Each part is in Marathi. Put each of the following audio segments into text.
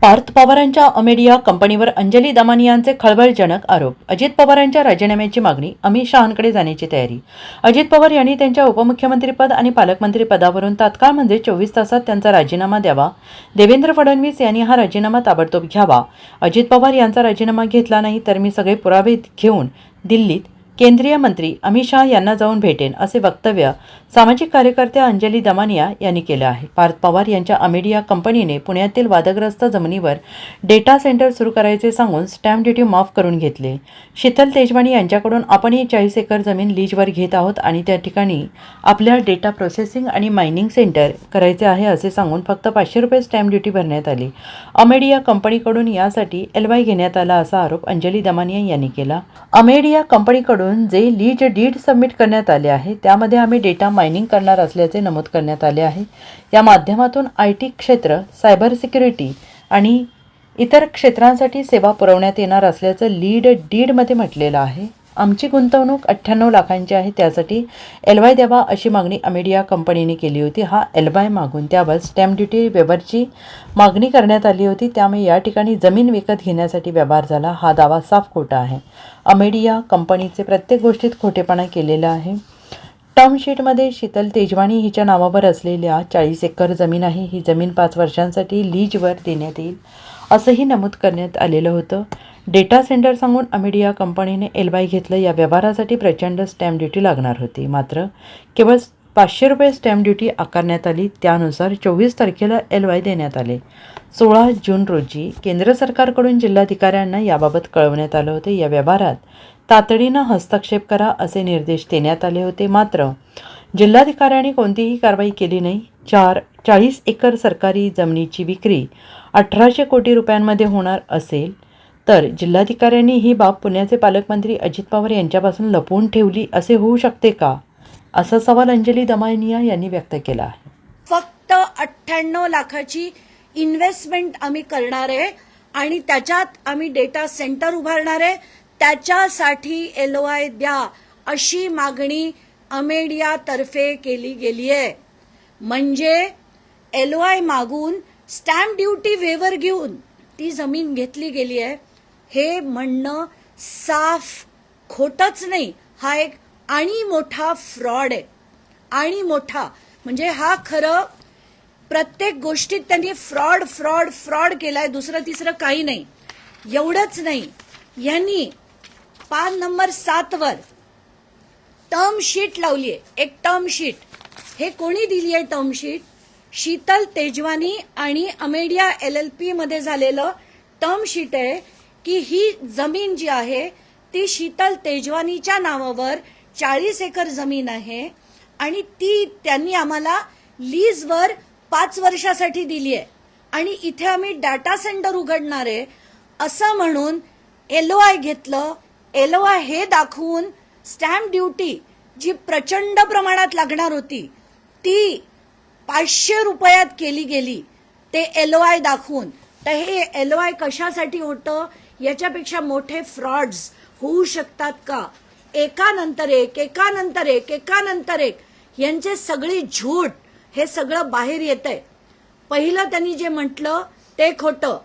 पार्थ पवारांच्या अमेडिया कंपनीवर अंजली दमानी यांचे खळबळजनक आरोप. अजित पवारांच्या राजीनाम्याची मागणी, अमित शहांकडे जाण्याची तयारी. अजित पवार यांनी त्यांच्या उपमुख्यमंत्रीपद आणि पालकमंत्री पदावरून तात्काळ म्हणजे 24 तासात त्यांचा राजीनामा द्यावा. देवेंद्र फडणवीस यांनी हा राजीनामा ताबडतोब घ्यावा. अजित पवार यांचा राजीनामा घेतला नाही तर मी सगळे पुरावे घेऊन दिल्लीत केंद्रीय मंत्री अमित शहा यांना जाऊन भेटेन, असे वक्तव्य सामाजिक कार्यकर्त्या अंजली दमानिया यांनी केलं आहे. पार्थ पवार यांच्या अमेडिया कंपनीने पुण्यातील वादग्रस्त जमिनीवर डेटा सेंटर सुरू करायचे सांगून स्टॅम्प ड्युटी माफ करून घेतले. शीतल तेजवानी यांच्याकडून आपणही 40 एकर जमीन लीजवर घेत आहोत आणि त्या ठिकाणी आपल्या डेटा प्रोसेसिंग आणि मायनिंग सेंटर करायचे आहे असे सांगून फक्त 500 रुपये स्टॅम्प ड्युटी भरण्यात आली. अमेडिया कंपनीकडून यासाठी LY घेण्यात आला असा आरोप अंजली दमानिया यांनी केला. अमेडिया कंपनीकडून जे लीज डीड सबमिट करण्यात आले आहे त्यामध्ये आम्ही डेटा मायनिंग करणार असल्याचे नमूद करण्यात आले आहे. या माध्यमातून IT क्षेत्र, सायबर सिक्युरिटी आणि इतर क्षेत्रांसाठी सेवा पुरवण्यात येणार असल्याचं लीड डीडमध्ये म्हटलेलं आहे. आमची गुंतवणूक 98 लाखांची आहे, त्यासाठी LY द्यावा अशी मागणी अमेडिया कंपनीने केली होती. हा LY मागून त्यावर स्टॅम्प ड्युटी वेवरची मागणी करण्यात आली होती. त्यामुळे या ठिकाणी जमीन विकत घेण्यासाठी व्यवहार झाला. हा दावा साफ खोटा आहे. अमेडिया कंपनीचे प्रत्येक गोष्टीत खोटेपणा केलेला आहे. टर्म शीटमध्ये शीतल तेजवानी हिच्या नावावर असलेल्या 40 एकर जमीन आहे. ही जमीन 5 वर्षांसाठी लीजवर देण्यात येईल असंही नमूद करण्यात आलेलं होतं. डेटा सेंटर सांगून अमेडिया कंपनीने LY घेतलं. या व्यवहारासाठी प्रचंड स्टॅम्प ड्युटी लागणार होती. मात्र केवळ 500 रुपये स्टॅम्प ड्युटी आकारण्यात आली. त्यानुसार 24 तारखेला LY देण्यात आले. 16 जून रोजी केंद्र सरकारकडून जिल्हाधिकाऱ्यांना याबाबत कळवण्यात आलं होते. या व्यवहारात तातडीनं हस्तक्षेप करा असे निर्देश देण्यात आले होते. मात्र जिल्हाधिकाऱ्यांनी कोणतीही कारवाई केली नाही. 40 एकर सरकारी जमिनीची विक्री 1800 कोटी रुपयांमध्ये होणार असेल तर जिल्हाधिकाऱ्यांनी ही बाब पुण्याचे पालकमंत्री अजित पवार यांच्यापासून लपवून ठेवली असे होऊ शकते का, असा सवाल अंजली दमानिया यांनी व्यक्त केला आहे. फक्त 98 लाखाची इन्व्हेस्टमेंट आम्ही करणार आहे आणि त्याच्यात आम्ही डेटा सेंटर उभारणार आहे. त्याच्यासाठी LY द्या अशी मागणी अमेडिया तर्फे केली गेली आहे. म्हणजे LY मागून स्टॅम्प ड्युटी वेवर घेऊन ती जमीन घेतली गेली आहे हे म्हणणं साफ खोटच नाही. हा एक आणि मोठा फ्रॉड आहे. आणि मोठा म्हणजे हा खरं प्रत्येक गोष्टीत त्यांनी फ्रॉड फ्रॉड फ्रॉड केलाय. दुसरं तिसरं काही नाही. एवढंच नाही, यांनी पान नंबर 7 वर टर्म शीट लावलीये. एक टर्म शीट. हे कोणी दिली आहे टर्म शीट? शीतल तेजवानी आणि अमेडिया LLP मध्ये झालेलं टर्म शीट आहे की ही जमीन जी आहे ती शीतल तेजवानीच्या नावावर 40 एकर जमीन आहे आणि ती त्यांनी आम्हाला लीजवर 5 वर्षासाठी दिली आहे आणि इथे आम्ही डाटा सेंटर उघडणार आहे असं म्हणून LY घेतलं. LY हे दाखवून स्टॅम्प ड्युटी जी प्रचंड प्रमाणात लागणार होती ती 500 रुपयात केली गेली. ते LY दाखवून. तर हे LY कशासाठी होतं? याच्यापेक्षा मोठे फ्रॉड्स होऊ शकतात का? एकानंतर एक एकानंतर एक एकानंतर एक यांचे सगळी झूट हे सगळं बाहेर येतंय. पहिलं त्यांनी जे म्हटलं ते खोटं.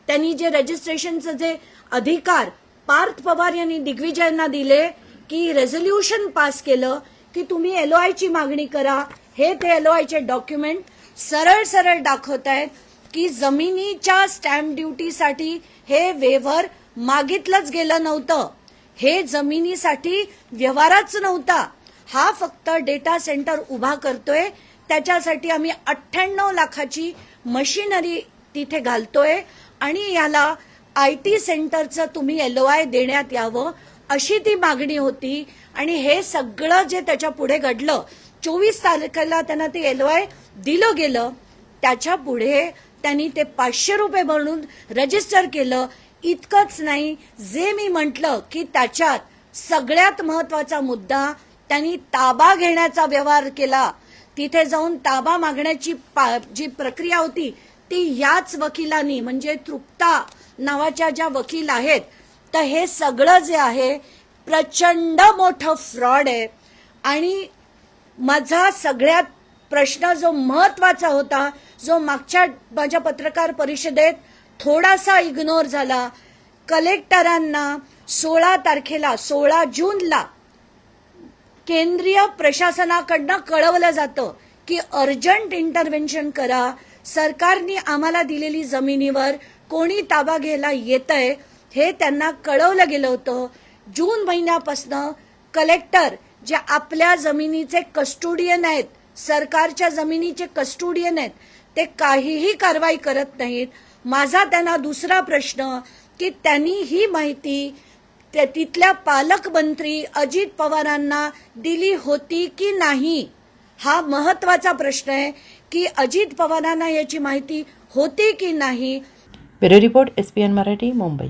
त्यांनी जे रजिस्ट्रेशनचे जे अधिकार पार्थ पवार यांनी दिग्विजयांना दिले की रेझोल्युशन पास केलं की तुम्ही LY ची मागणी करा. हे ते LY चे डॉक्युमेंट सरळ सरळ दाखवत आहेत की जमिनीच्या स्टॅम्प ड्युटीसाठी हे वेव्हर मागितलंच गेलं नव्हतं. हे जमिनीसाठी व्यवहारच नव्हता. हा फक्त डेटा सेंटर उभा करतोय. त्याच्यासाठी आम्ही 98 लाखाची मशिनरी तिथे घालतोय आणि याला IT सेंटरचं तुम्ही LY देण्यात यावं अशी ती मागणी होती. आणि हे सगळं जे त्याच्या पुढे घडलं 24 तारखेला त्यांना ते LY दिलं गेलं. त्याच्या पुढे त्यांनी ते 500 रुपये भरून रजिस्टर केलं. इतकंच नाही, जे मी म्हटलं की त्याच्यात सगळ्यात महत्वाचा मुद्दा त्यांनी ताबा घेण्याचा व्यवहार केला. तिथे जाऊन ताबा मागण्याची जी प्रक्रिया होती ती याच वकिलांनी म्हणजे तृप्ता नावाच्या ज्या वकील आहेत. तर हे सगळं जे आहे प्रचंड मोठं फ्रॉड आहे. आणि माझा सगळ्यात प्रश्न जो महत्वाचा होता, जो मागच्या माझ्या पत्रकार परिषदेत थोडासा इग्नोर झाला. कलेक्टरांना 16 जूनला केंद्रीय प्रशासनाकडनं कळवलं जातं की अर्जंट इंटरव्हेन्शन करा. सरकारने आम्हाला दिलेली जमिनीवर कोणी ताबा घ्यायला येतंय हे त्यांना कळवलं गेलं होतं. जून महिन्यापासून कलेक्टर जे आपल्या जमिनीचे कस्टोडियन आहेत, सरकारच्या जमिनीचे कस्टोडियन आहेत, ते काहीही कारवाई करत नाहीत. माझा त्यांना दुसरा प्रश्न की त्यांनी ही माहिती तिथल्या पालकमंत्री अजित पवारांना दिली होती की नाही, हा महत्वाचा प्रश्न आहे की अजित पवारांना याची माहिती होती की नाही. Bureau report SPN Marathi, Mumbai.